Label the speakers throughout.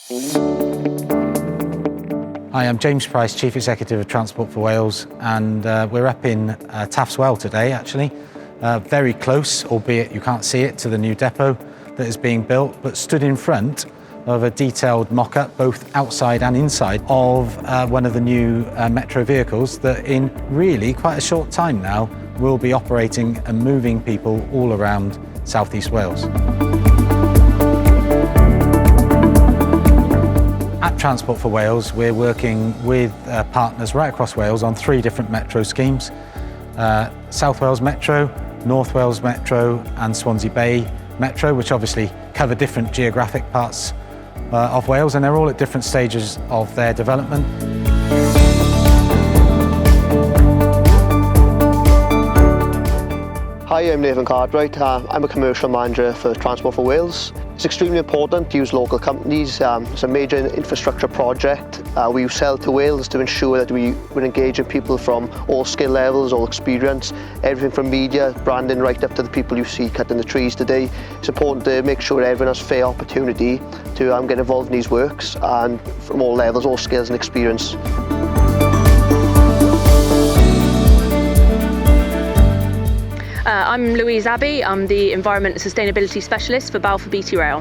Speaker 1: Hi, I'm James Price, Chief Executive of Transport for Wales, and we're up in Taffswell today, actually. Very close, albeit you can't see it, to the new depot that is being built, but stood in front of a detailed mock-up, both outside and inside, of one of the new metro vehicles that in really quite a short time now will be operating and moving people all around South East Wales. At Transport for Wales, we're working with partners right across Wales on 3 different metro schemes. South Wales Metro, North Wales Metro and Swansea Bay Metro, which obviously cover different geographic parts of Wales, and they're all at different stages of their development.
Speaker 2: Hi, I'm Nathan Cartwright. I'm a commercial manager for Transport for Wales. It's extremely important to use local companies. It's a major infrastructure project. We sell to Wales to ensure that we're engaging people from all skill levels, all experience, everything from media, branding, right up to the people you see cutting the trees today. It's important to make sure everyone has fair opportunity to get involved in these works, and from all levels, all skills and experience.
Speaker 3: I'm Louise Abbey. I'm the Environment and Sustainability Specialist for Balfour Beatty Rail.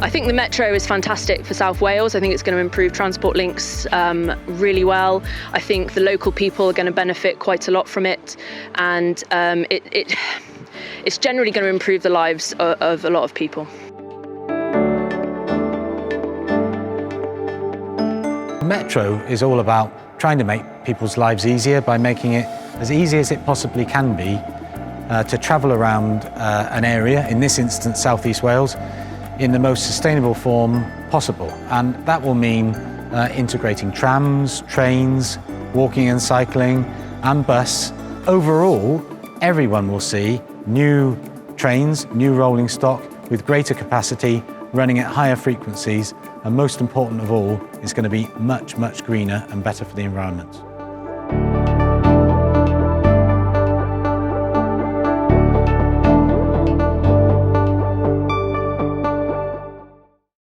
Speaker 3: I think the Metro is fantastic for South Wales. I think it's going to improve transport links really well. I think the local people are going to benefit quite a lot from it, and it's generally going to improve the lives of a lot of people.
Speaker 1: Metro is all about trying to make people's lives easier by making it as easy as it possibly can be to travel around an area, in this instance South East Wales, in the most sustainable form possible. And that will mean integrating trams, trains, walking and cycling and bus. Overall, everyone will see new trains, new rolling stock with greater capacity, running at higher frequencies, and most important of all, it's going to be much, much greener and better for the environment.